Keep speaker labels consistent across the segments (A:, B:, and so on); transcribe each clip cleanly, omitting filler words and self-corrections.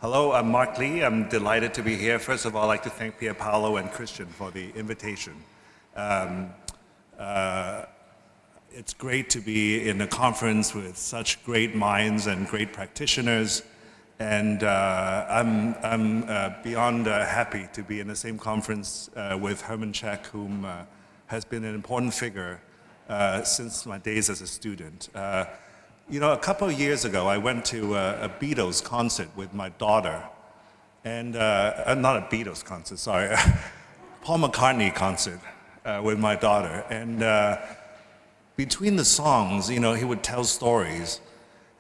A: Hello, I'm Mark Lee. I'm delighted to be here. First of all, I'd like to thank Pierre Paolo and Christian for the invitation. It's great to be in a conference with such great minds and great practitioners, and I'm beyond happy to be in the same conference with Herman Czech, whom has been an important figure since my days as a student. You know, a couple of years ago, I went to a Beatles concert with my daughter, and not a Beatles concert, sorry, Paul McCartney concert with my daughter. And between the songs, you know, he would tell stories.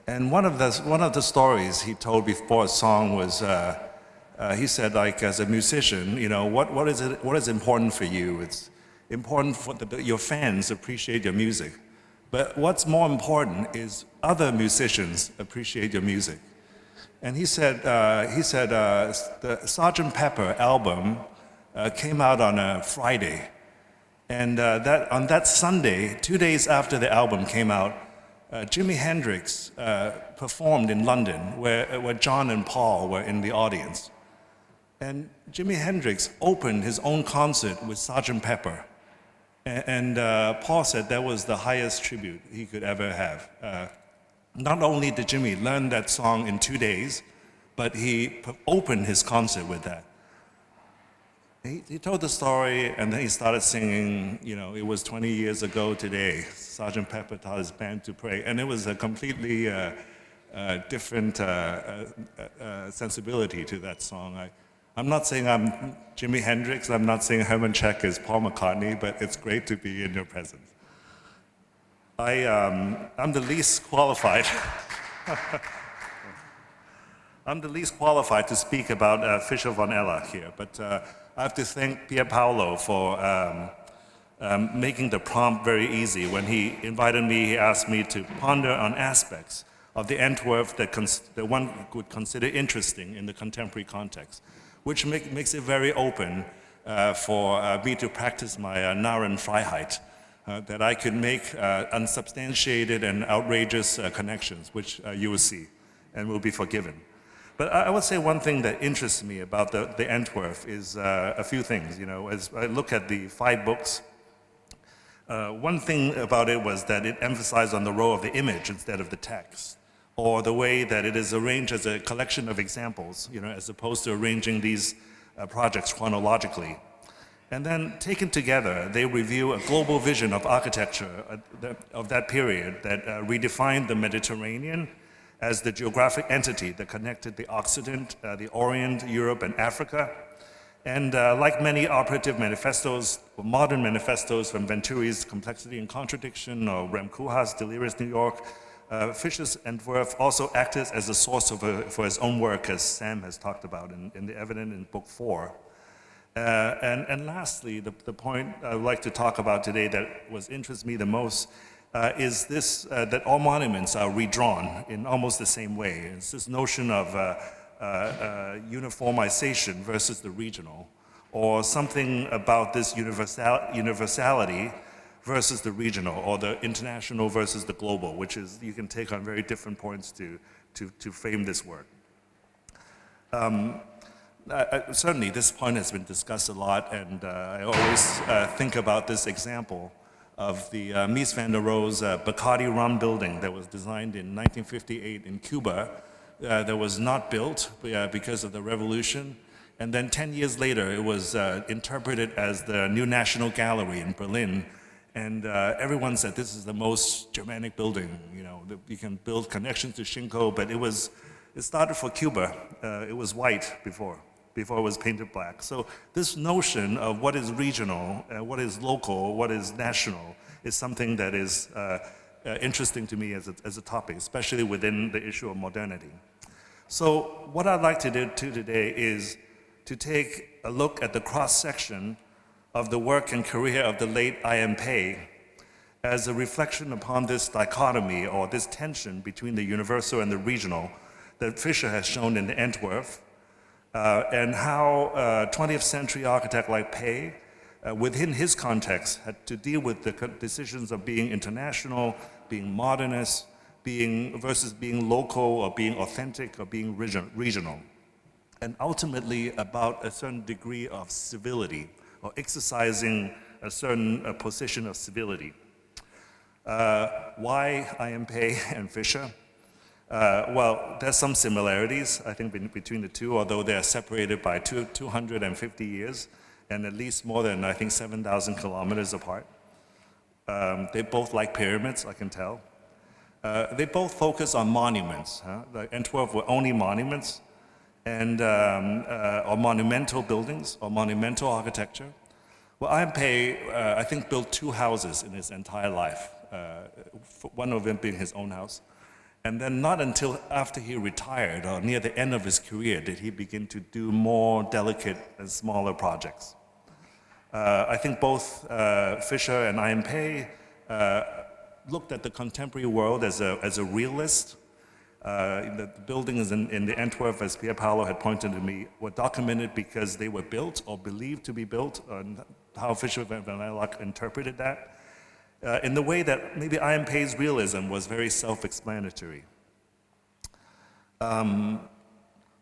A: And one of the stories he told before a song was, he said, like, as a musician, you know, what is important for you? It's important for your fans appreciate your music. But what's more important is other musicians appreciate your music. And he said the Sgt. Pepper album came out on a Friday. And on that Sunday, 2 days after the album came out, Jimi Hendrix performed in London, where John and Paul were in the audience. And Jimi Hendrix opened his own concert with Sgt. Pepper. And Paul said that was the highest tribute he could ever have. Not only did Jimmy learn that song in 2 days, but he opened his concert with that. He told the story, and then he started singing, you know, it was 20 years ago today, Sgt. Pepper taught his band to pray. And it was a completely different sensibility to that song. I'm not saying I'm Jimi Hendrix, I'm not saying Herman Czech is Paul McCartney, but it's great to be in your presence. I'm the least qualified. I'm the least qualified to speak about Fischer von Erlach here, but I have to thank Pier Paolo for making the prompt very easy. When he invited me, he asked me to ponder on aspects of the Antwerp that one would consider interesting in the contemporary context, which makes it very open for me to practice my Narrenfreiheit, that I could make unsubstantiated and outrageous connections, which you will see and will be forgiven. But I would say one thing that interests me about the Antwerp is a few things. You know, as I look at the 5 books, one thing about it was that it emphasized on the role of the image instead of the text, or the way that it is arranged as a collection of examples, you know, as opposed to arranging these projects chronologically. And then taken together, they review a global vision of architecture of that period that redefined the Mediterranean as the geographic entity that connected the Occident, the Orient, Europe, and Africa. And like many operative manifestos, or modern manifestos from Venturi's Complexity and Contradiction, or Rem Koolhaas' Delirious New York, Fischer's Entwurf also acted as a source for his own work, as Sam has talked about in the evidence in Book 4. And lastly, the point I would like to talk about today that interests me the most is this, that all monuments are redrawn in almost the same way. It's this notion of uniformization versus the regional, or something about this universality versus the regional, or the international versus the global, which is, you can take on very different points to frame this work. Certainly this point has been discussed a lot, and I always think about this example of the Mies van der Rohe's Bacardi rum building that was designed in 1958 in Cuba, that was not built because of the revolution. And then 10 years later, it was interpreted as the new National Gallery in Berlin. And everyone said this is the most Germanic building, you know, that you can build connections to Shinko, but it started for Cuba. It was white before it was painted black. So this notion of what is regional, what is local, what is national, is something that is interesting to me as a topic, especially within the issue of modernity. So what I'd like to do today is to take a look at the cross-section of the work and career of the late I.M. Pei as a reflection upon this dichotomy, or this tension between the universal and the regional that Fischer has shown in the Antwerp, and how a 20th century architect like Pei, within his context, had to deal with the decisions of being international, being modernist, versus being local, or being authentic, or being regional. and ultimately about a certain degree of civility, or exercising a certain position of civility. Why I.M. Pei and Fischer? Well, there's some similarities, I think, between the two, although they're separated by 250 years and at least more than, I think, 7,000 kilometers apart. They both like pyramids, I can tell. They both focus on monuments. The Antwerp were only monuments, and or monumental buildings, or monumental architecture. Well, I.M. Pei, I think, built 2 houses in his entire life, one of them being his own house. And then not until after he retired, or near the end of his career, did he begin to do more delicate and smaller projects. I think both Fischer and I.M. Pei looked at the contemporary world as a realist. The buildings in the Antwerp, as Pier Paolo had pointed to me, were documented because they were built or believed to be built, and how Fischer von Erlach interpreted that, in the way that maybe I.M. Pei's realism was very self-explanatory.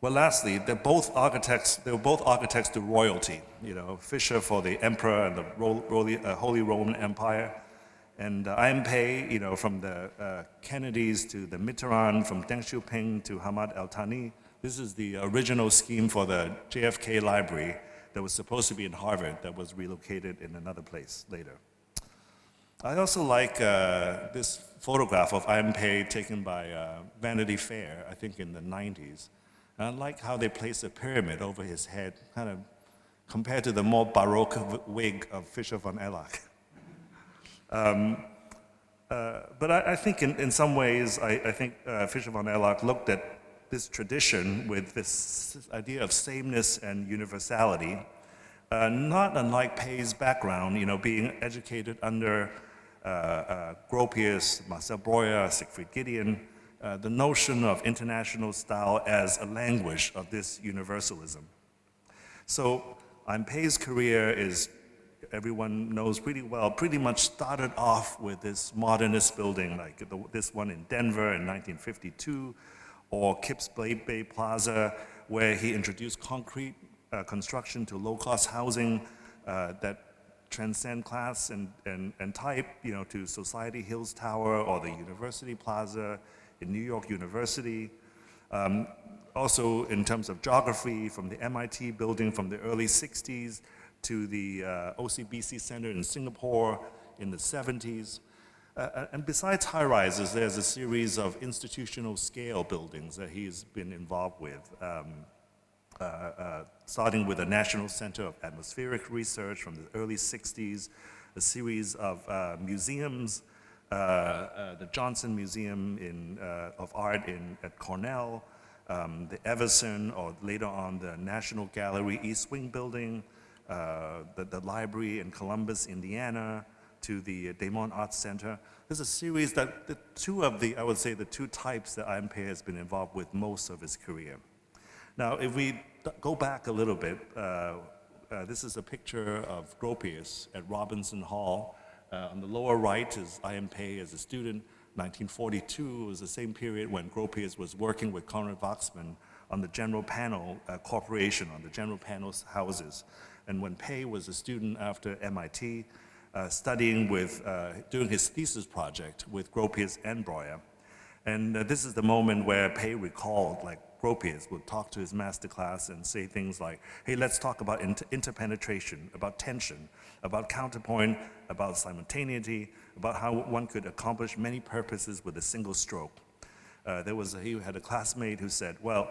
A: Well, lastly, they were both architects to royalty. You know, Fischer for the emperor and the Holy Roman Empire, and I.M. Pei, you know, from the Kennedys to the Mitterrand, from Deng Xiaoping to Hamad al-Thani. This is the original scheme for the JFK library that was supposed to be in Harvard that was relocated in another place later. I also like this photograph of I.M. Pei taken by Vanity Fair, I think in the 90s. And I like how they place a pyramid over his head, kind of compared to the more Baroque wig of Fischer von Erlach. But I think in some ways, I think Fischer von Erlach looked at this tradition with this idea of sameness and universality, not unlike Pei's background, you know, being educated under Gropius, Marcel Breuer, Siegfried Gideon, the notion of international style as a language of this universalism. So I.M. Pei's career is, everyone knows pretty well, pretty much started off with this modernist building, like this one in Denver in 1952, or Kips Bay Plaza, where he introduced concrete construction to low-cost housing that transcend class and type, you know, to Society Hills Tower or the University Plaza in New York University. Also in terms of geography, from the MIT building from the early 60s to the OCBC Center in Singapore in the 70s. And besides high-rises, there's a series of institutional scale buildings that he's been involved with, starting with the National Center of Atmospheric Research from the early 60s, a series of museums, the Johnson Museum of Art at Cornell, the Everson, or later on the National Gallery East Wing building, the library in Columbus, Indiana, to the Damon Arts Center. There's a series that I would say the two types that I.M. Pei has been involved with most of his career. Now, if we go back a little bit, this is a picture of Gropius at Robinson Hall. On the lower right is I.M. Pei as a student. 1942 was the same period when Gropius was working with Konrad Wachsmann on the General Panel Corporation, on the General Panel's houses. And when Pei was a student after MIT, studying with, doing his thesis project with Gropius and Breuer. And this is the moment where Pei recalled, like, Gropius would talk to his master class and say things like, hey, let's talk about interpenetration, about tension, about counterpoint, about simultaneity, about how one could accomplish many purposes with a single stroke. He had a classmate who said, well,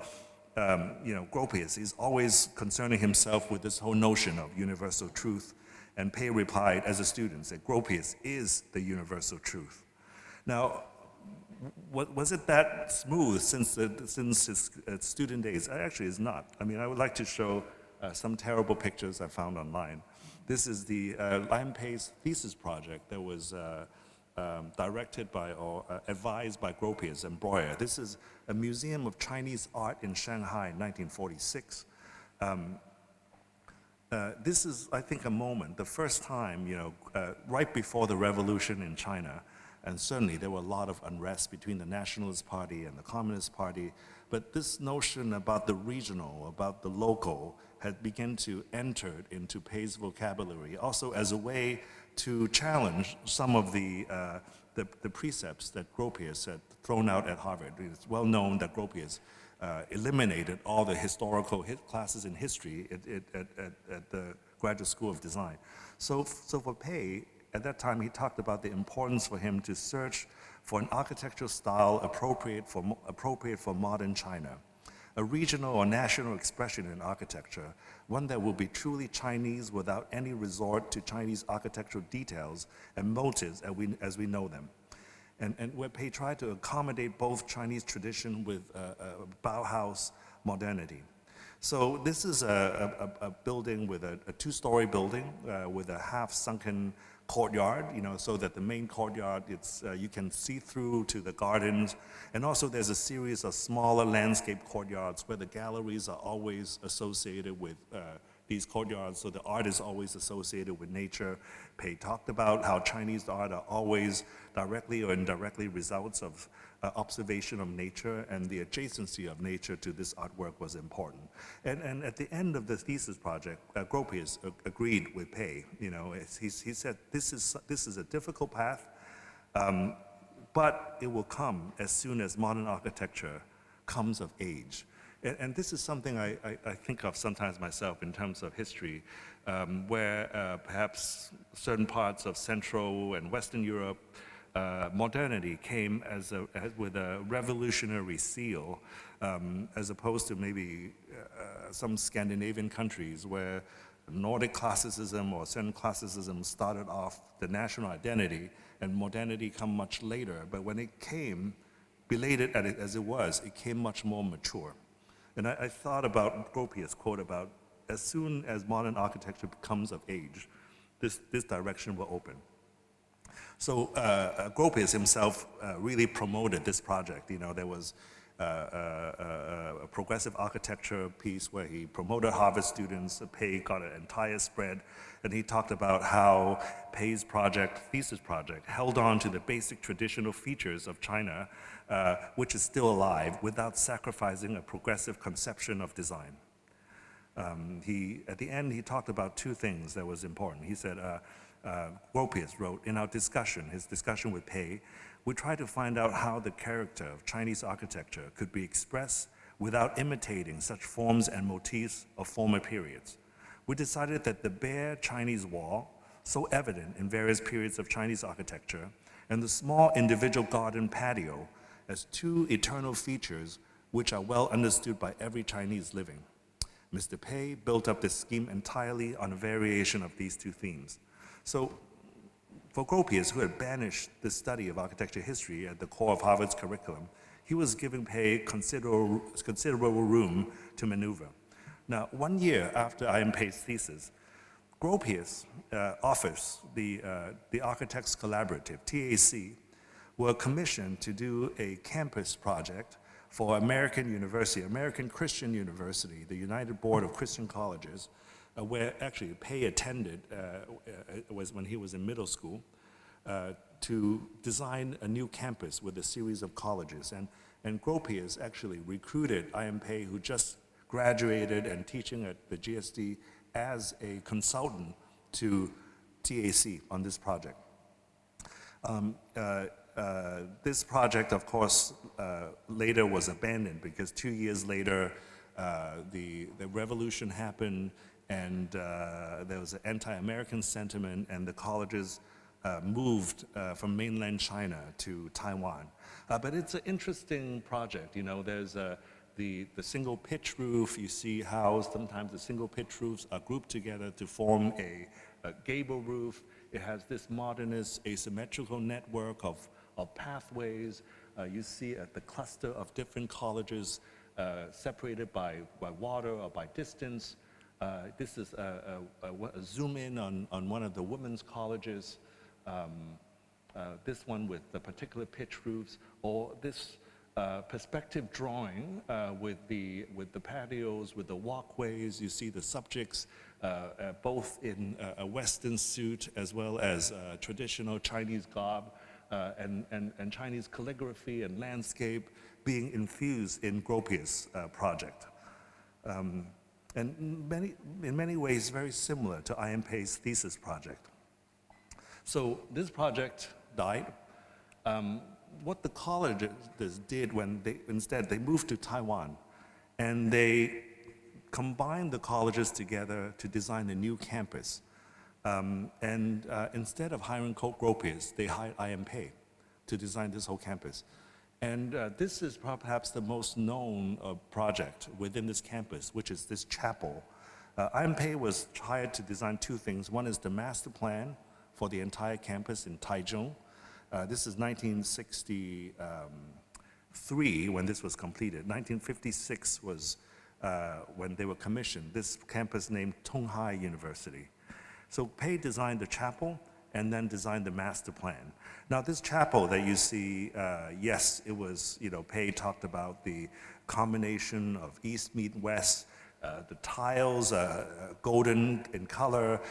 A: you know, Gropius is always concerning himself with this whole notion of universal truth. And Pei replied as a student, said, Gropius is the universal truth. Now, was it that smooth since his student days? Actually, it's not. I mean, I would like to show some terrible pictures I found online. This is the I.M. Pei's thesis project that was directed by or advised by Gropius and Breuer. This is a museum of Chinese art in Shanghai, 1946. This is, I think, a moment, the first time, you know, right before the revolution in China, and certainly there were a lot of unrest between the Nationalist Party and the Communist Party, But this notion about the regional, about the local, had begun to enter into Pei's vocabulary, also as a way to challenge some of the precepts that Gropius had thrown out at Harvard. It's well known that Gropius eliminated all the historical classes in history at the Graduate School of Design. So for Pei, at that time, he talked about the importance for him to search for an architectural style appropriate for modern China, a regional or national expression in architecture, one that will be truly Chinese without any resort to Chinese architectural details and motives as we know them. And where Pei tried to accommodate both Chinese tradition with Bauhaus modernity. So this is a building with a two-story building with a half-sunken courtyard, so that the main courtyard, you can see through to the gardens. And also there's a series of smaller landscape courtyards where the galleries are always associated with these courtyards, so the art is always associated with nature. Pei talked about how Chinese art are always directly or indirectly results of observation of nature, and the adjacency of nature to this artwork was important. And at the end of the thesis project, Gropius agreed with Pei. He said, this is a difficult path, but it will come as soon as modern architecture comes of age. And this is something I think of sometimes myself in terms of history, where perhaps certain parts of Central and Western Europe, modernity came with a revolutionary seal, as opposed to maybe some Scandinavian countries where Nordic classicism or certain classicism started off the national identity, and modernity come much later. But when it came, belated as it was, it came much more mature. And I thought about Gropius' quote about, as soon as modern architecture becomes of age, this direction will open. So Gropius himself really promoted this project. There was a progressive architecture piece where he promoted Harvard students. Pei got an entire spread, and he talked about how Pei's thesis project, held on to the basic traditional features of China, which is still alive, without sacrificing a progressive conception of design. At the end, he talked about two things that was important. He said, Gropius wrote, in our his discussion with Pei, we tried to find out how the character of Chinese architecture could be expressed without imitating such forms and motifs of former periods. We decided that the bare Chinese wall, so evident in various periods of Chinese architecture, and the small individual garden patio as two eternal features which are well understood by every Chinese living. Mr. Pei built up this scheme entirely on a variation of these two themes. So for Gropius, who had banished the study of architecture history at the core of Harvard's curriculum, he was giving Pei considerable room to maneuver. Now, 1 year after I.M. Pei's thesis, Gropius offers, the Architects Collaborative, TAC, were commissioned to do a campus project for American Christian University, the United Board of Christian Colleges, where actually Pei attended was when he was in middle school, to design a new campus with a series of colleges. And Gropius actually recruited I.M. Pei, who just graduated and teaching at the GSD, as a consultant to TAC on this project. This project, of course, later was abandoned because 2 years later, the revolution happened, and there was an anti-American sentiment, and the colleges moved from mainland China to Taiwan. But it's an interesting project. There's the single pitch roof. You see how sometimes the single pitch roofs are grouped together to form a gable roof. It has this modernist asymmetrical network of pathways. You see the cluster of different colleges separated by water or by distance. This is a zoom in on one of the women's colleges. This one with the particular pitch roofs, or this perspective drawing with the patios, with the walkways. You see the subjects both in a Western suit as well as traditional Chinese garb. and Chinese calligraphy and landscape being infused in Gropius' project. And in many ways very similar to I.M. Pei's thesis project. So this project died. What the colleges did when instead they moved to Taiwan, and they combined the colleges together to design a new campus. Instead of hiring Gropius, they hired I.M. Pei to design this whole campus. And this is perhaps the most known project within this campus, which is this chapel. I.M. Pei was hired to design two things. One is the master plan for the entire campus in Taichung. This is 1963 when this was completed. 1956 was when they were commissioned. This campus named Tonghai University. So Pei designed the chapel and then designed the master plan. Now this chapel that you see, yes, it was, Pei talked about the combination of East meet West, the tiles, golden in color,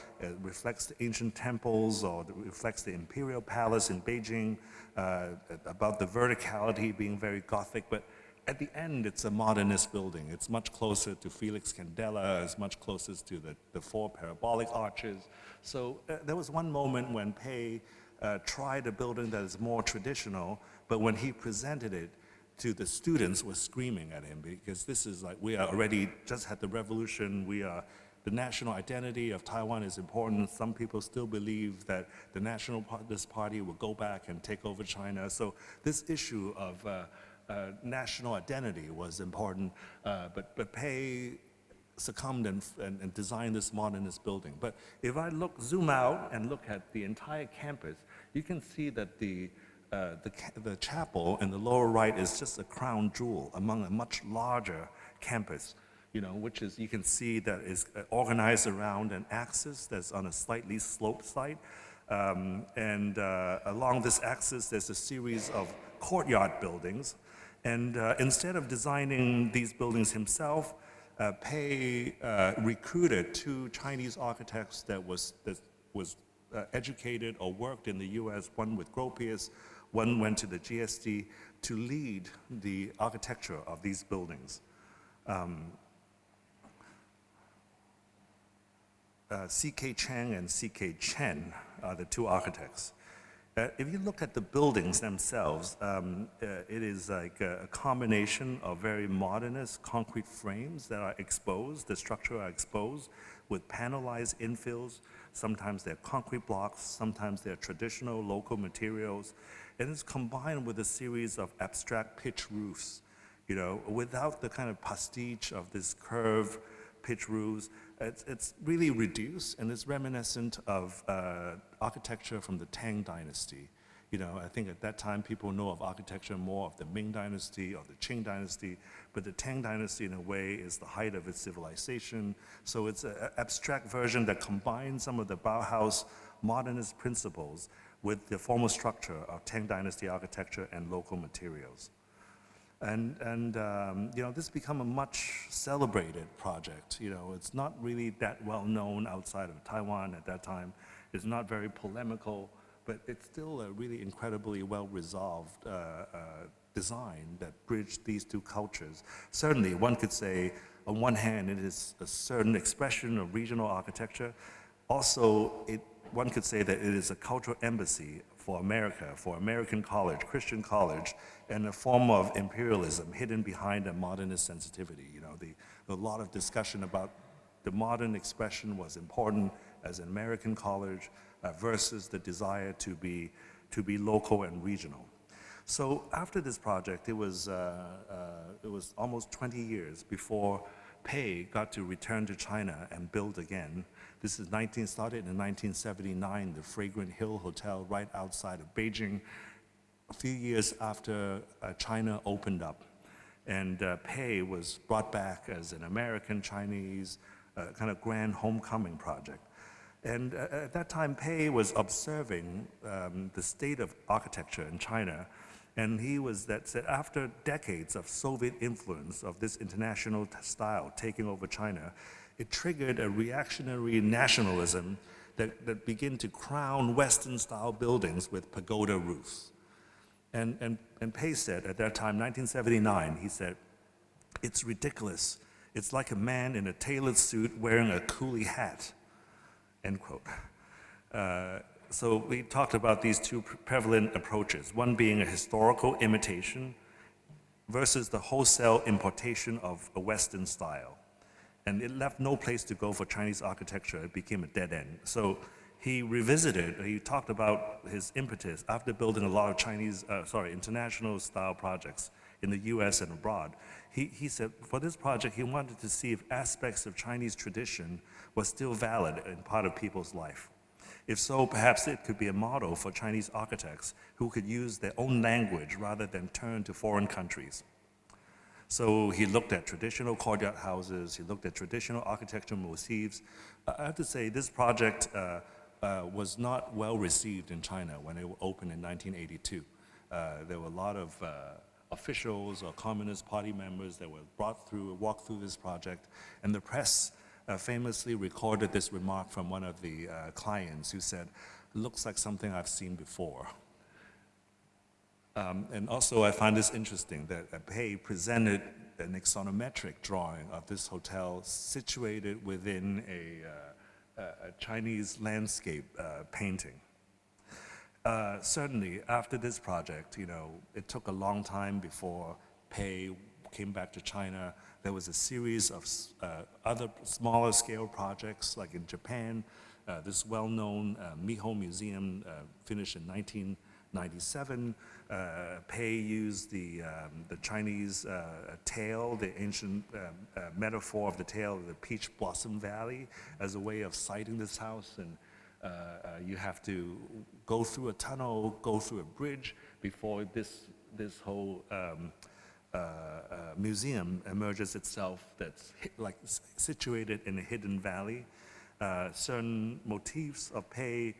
A: reflects the ancient temples or reflects the imperial palace in Beijing, about the verticality being very Gothic, but at the end, it's a modernist building. It's much closer to Felix Candela, it's much closer to the four parabolic arches. So there was one moment when Pei tried a building that is more traditional, but when he presented it to the students, was screaming at him because this is like, we are already just had the revolution, the national identity of Taiwan is important. Some people still believe that the Nationalist Party will go back and take over China. So this issue of national identity was important, but Pei succumbed and designed this modernist building. But if I zoom out and look at the entire campus, you can see that the chapel in the lower right is just a crown jewel among a much larger campus, which is, you can see that is organized around an axis that's on a slightly sloped side. Along this axis, there's a series of courtyard buildings. And instead of designing these buildings himself, Pei recruited two Chinese architects that was educated or worked in the US, one with Gropius, one went to the GSD, to lead the architecture of these buildings. C.K. Cheng and C.K. Chen are the two architects. If you look at the buildings themselves, it is like a combination of very modernist concrete frames that are exposed, the structure are exposed with panelized infills. Sometimes they're concrete blocks, sometimes they're traditional local materials. And it's combined with a series of abstract pitch roofs, without the kind of pastiche of this curved pitch roofs. It's really reduced, and it's reminiscent of architecture from the Tang Dynasty. I think at that time people know of architecture more of the Ming Dynasty or the Qing Dynasty, but the Tang Dynasty in a way is the height of its civilization. So it's an abstract version that combines some of the Bauhaus modernist principles with the formal structure of Tang Dynasty architecture and local materials. This become a much celebrated project. It's not really that well known outside of Taiwan at that time. It's not very polemical, but it's still a really incredibly well-resolved design that bridged these two cultures. Certainly, one could say, on one hand, it is a certain expression of regional architecture. Also, one could say that it is a cultural embassy for America, for American college, Christian college, and a form of imperialism hidden behind a modernist sensitivity. A lot of discussion about the modern expression was important as an American college versus the desire to be local and regional. So after this project, it was almost 20 years before Pei got to return to China and build again. This is started in 1979, the Fragrant Hill Hotel right outside of Beijing, a few years after China opened up. And Pei was brought back as an American-Chinese kind of grand homecoming project. And at that time, Pei was observing the state of architecture in China, and said after decades of Soviet influence of this international style taking over China, it triggered a reactionary nationalism that begin to crown Western-style buildings with pagoda roofs. And Pei said at that time, 1979, he said, "It's ridiculous. It's like a man in a tailored suit wearing a coolie hat," end quote. So we talked about these two prevalent approaches, one being a historical imitation versus the wholesale importation of a Western style. And it left no place to go for Chinese architecture. It became a dead end. So he revisited, he talked about his impetus after building a lot of international style projects in the US and abroad. He said for this project, he wanted to see if aspects of Chinese tradition were still valid in part of people's life. If so, perhaps it could be a model for Chinese architects who could use their own language rather than turn to foreign countries. So he looked at traditional courtyard houses, he looked at traditional architectural motifs. I have to say this project was not well received in China when it opened in 1982. There were a lot of officials or Communist Party members that were walked through this project, and the press famously recorded this remark from one of the clients who said, "Looks like something I've seen before." And also I find this interesting that Pei presented an axonometric drawing of this hotel situated within a Chinese landscape painting. Certainly after this project, it took a long time before Pei came back to China. There was a series of other smaller scale projects, like in Japan, this well-known Miho Museum finished in 1997. Pei used the Chinese tail, the ancient metaphor of the tail of the Peach Blossom Valley, as a way of siting this house. And you have to go through a tunnel, go through a bridge before this whole museum emerges itself, that's situated in a hidden valley. Certain motifs of Pei,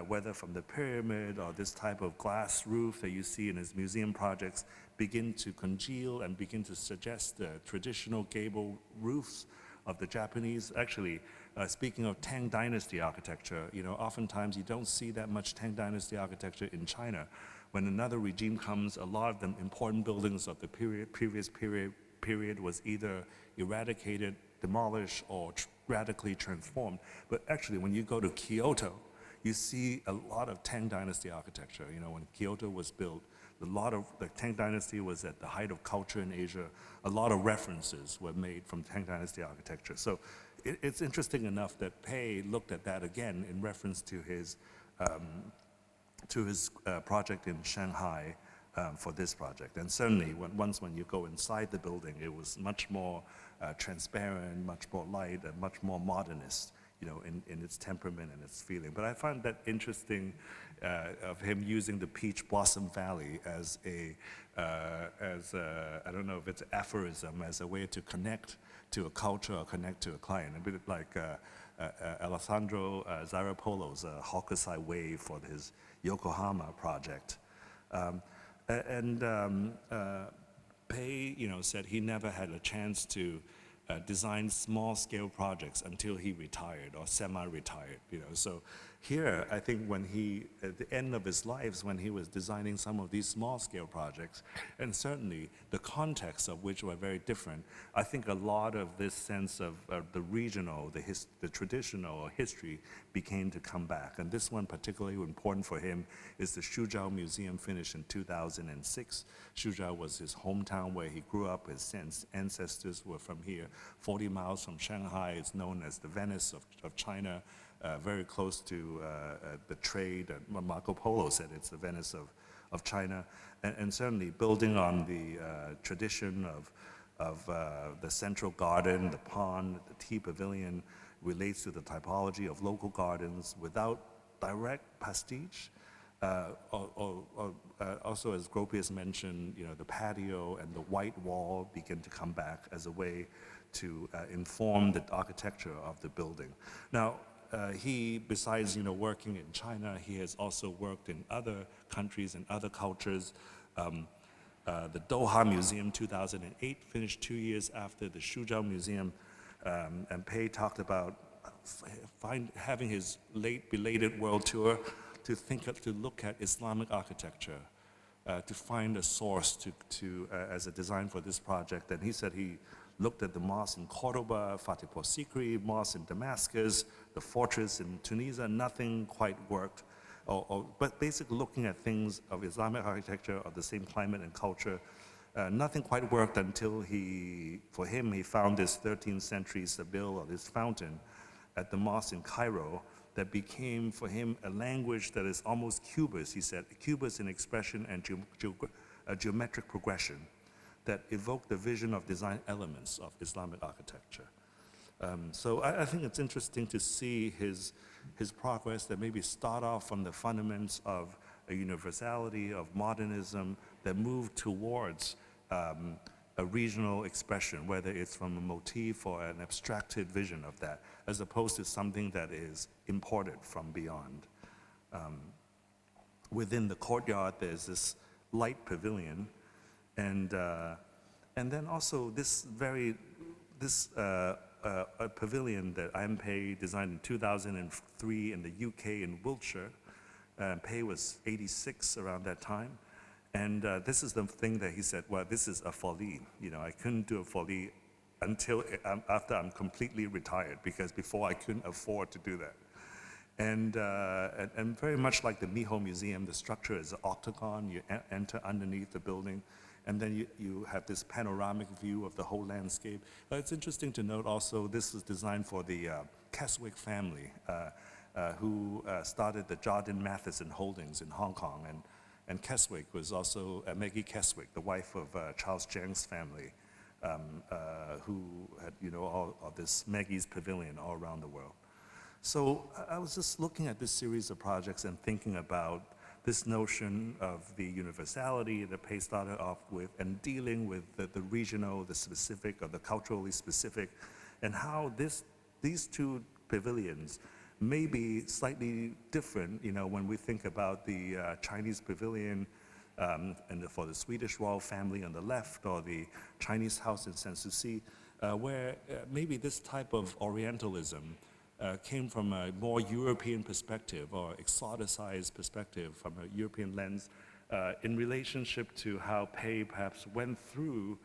A: whether from the pyramid or this type of glass roof that you see in his museum projects, begin to congeal and begin to suggest the traditional gable roofs of the Japanese. Actually, speaking of Tang Dynasty architecture, oftentimes you don't see that much Tang Dynasty architecture in China. When another regime comes, a lot of the important buildings of the previous period was either eradicated, demolished, or radically transformed. But actually, when you go to Kyoto, you see a lot of Tang Dynasty architecture. When Kyoto was built, a lot of the Tang Dynasty was at the height of culture in Asia. A lot of references were made from Tang Dynasty architecture. So it's interesting enough that Pei looked at that again in reference to his project in Shanghai for this project. And certainly, when you go inside the building, it was much more transparent, much more light, and much more modernist, in its temperament and its feeling. But I find that interesting of him using the Peach Blossom Valley as I don't know if it's aphorism, as a way to connect to a culture or connect to a client, a bit like Alessandro Zaropolo's Hokusai Wave for his Yokohama project. Pei, said he never had a chance to design small-scale projects until he retired or semi-retired. So here, I think when at the end of his life, when he was designing some of these small-scale projects, and certainly the context of which were very different, I think a lot of this sense of the regional, the traditional history began to come back. And this one particularly important for him is the Suzhou Museum, finished in 2006. Suzhou was his hometown where he grew up. His ancestors were from here. 40 miles from Shanghai. It's known as the Venice of China, very close to the trade. Marco Polo said it's the Venice of China. And certainly building on the tradition of the central garden, the pond, the tea pavilion, relates to the typology of local gardens without direct pastiche. Also, as Gropius mentioned, the patio and the white wall begin to come back as a way to inform the architecture of the building. Now, he, besides working in China, he has also worked in other countries and other cultures. The Doha Museum, 2008, finished 2 years after the Suzhou Museum, and Pei talked about having his late belated world tour to look at Islamic architecture, to find a source as a design for this project. And he said he looked at the mosque in Cordoba, Fatehpur Sikri, mosque in Damascus, the fortress in Tunisia. Nothing quite worked. But basically looking at things of Islamic architecture of the same climate and culture, nothing quite worked until for him, he found this 13th century Sabil, or this fountain at the mosque in Cairo that became for him a language that is almost cubist, he said, cubist in expression and geometric progression that evoked the vision of design elements of Islamic architecture. So I think it's interesting to see his progress that maybe start off from the fundamentals of a universality, of modernism, that moved towards a regional expression, whether it's from a motif or an abstracted vision of that, as opposed to something that is imported from beyond. Within the courtyard, there's this light pavilion, and then also this a pavilion that I.M. designed in 2003 in the UK in Wiltshire. Pei was 86 around that time. And this is the thing that he said, well, this is a folie. You know, I couldn't do a folie until after I'm completely retired, because before I couldn't afford to do that. And very much like the Miho Museum, the structure is an octagon. You enter underneath the building, and then you have this panoramic view of the whole landscape. It's interesting to note also, this was designed for the Keswick family, who started the Jardine Matheson Holdings in Hong Kong. And Keswick was also Maggie Keswick, the wife of Charles Chang's family, who had, all of this Maggie's Pavilion all around the world. So I was just looking at this series of projects and thinking about this notion of the universality that Pei started off with, and dealing with the regional, the specific, or the culturally specific, and how these two pavilions may be slightly different, when we think about the Chinese pavilion for the Swedish royal family on the left, or the Chinese house in Sanssouci, where maybe this type of Orientalism came from a more European perspective, or exoticized perspective from a European lens, in relationship to how Pei perhaps went through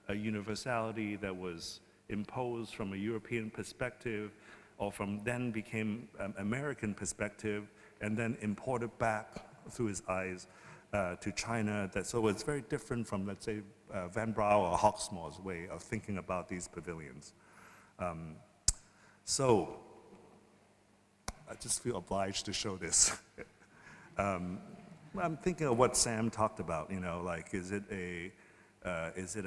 A: a universality that was imposed from a European perspective, or from then became American perspective, and then imported back through his eyes to China. So it's very different from, let's say, Van Brau or Hawksmoor's way of thinking about these pavilions. So I just feel obliged to show this. I'm thinking of what Sam talked about, like, is it a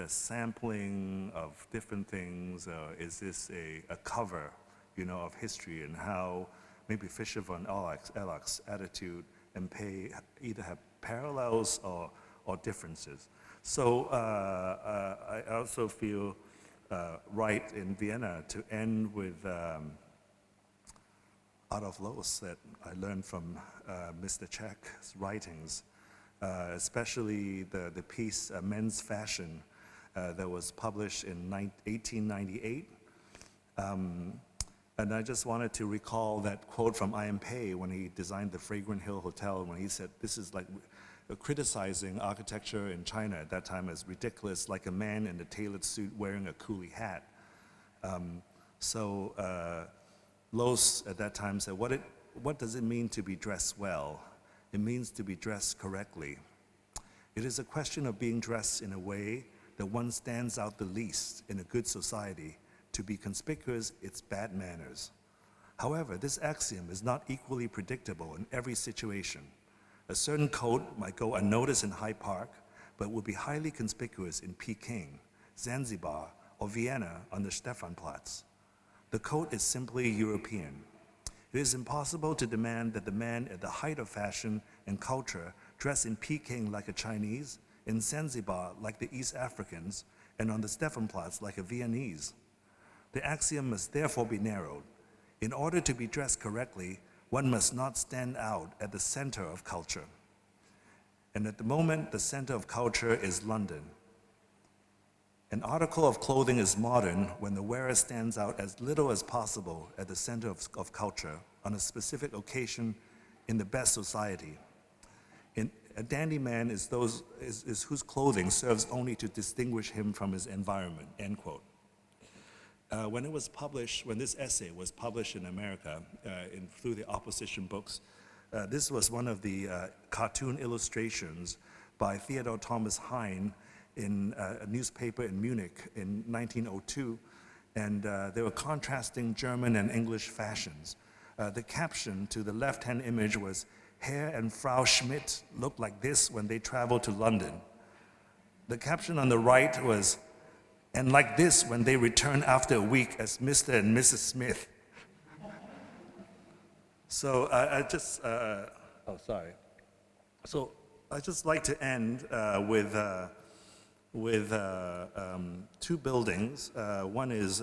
A: sampling of different things, or is this a cover, of history, and how maybe Fischer von Erlach's attitude and Pei either have parallels or differences. So I also feel right in Vienna to end with Adolf Loos that I learned from Mr. Czech's writings, especially the piece Men's Fashion that was published in 1898. And I just wanted to recall that quote from I.M. Pei when he designed the Fragrant Hill Hotel, when he said, this is like criticizing architecture in China at that time as ridiculous, like a man in a tailored suit wearing a coolie hat. Loos at that time said, what does it mean to be dressed well? It means to be dressed correctly. It is a question of being dressed in a way that one stands out the least in a good society. To be conspicuous, it's bad manners. However, this axiom is not equally predictable in every situation. A certain coat might go unnoticed in Hyde Park, but will be highly conspicuous in Peking, Zanzibar, or Vienna on the Stephanplatz. The coat is simply European. It is impossible to demand that the man at the height of fashion and culture dress in Peking like a Chinese, in Zanzibar like the East Africans, and on the Stephanplatz like a Viennese. The axiom must therefore be narrowed. In order to be dressed correctly, one must not stand out at the center of culture. And at the moment, the center of culture is London. An article of clothing is modern when the wearer stands out as little as possible at the center of culture on a specific occasion in the best society. A dandy man is whose clothing serves only to distinguish him from his environment, end quote. When this essay was published in America through the opposition books, this was one of the cartoon illustrations by Theodor Thomas Heine in a newspaper in Munich in 1902, and they were contrasting German and English fashions. The caption to the left-hand image was, "Herr and Frau Schmidt looked like this when they traveled to London." The caption on the right was, "And like this when they return after a week as Mr. and Mrs. Smith." So So I'd just like to end with two buildings. One is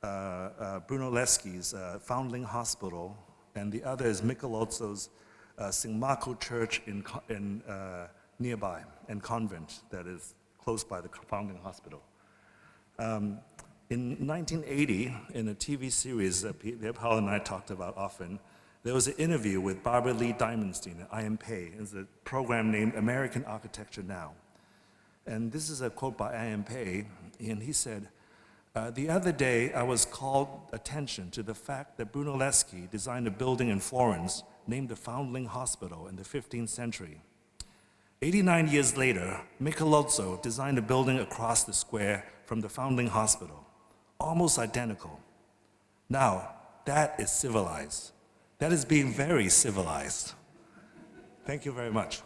A: Brunelleschi's Foundling Hospital, and the other is Michelozzo's St. Marco Church in nearby, and convent that is close by the Foundling Hospital. In 1980, in a TV series that Paul and I talked about often, there was an interview with Barbara Lee Diamondstein at I.M. It's a program named American Architecture Now. And this is a quote by I.M. and he said, "The other day I was called attention to the fact that Brunelleschi designed a building in Florence named the Foundling Hospital in the 15th century. 89 years later, Michelozzo designed a building across the square from the Foundling Hospital, almost identical. Now, that is civilized. That is being very civilized." Thank you very much.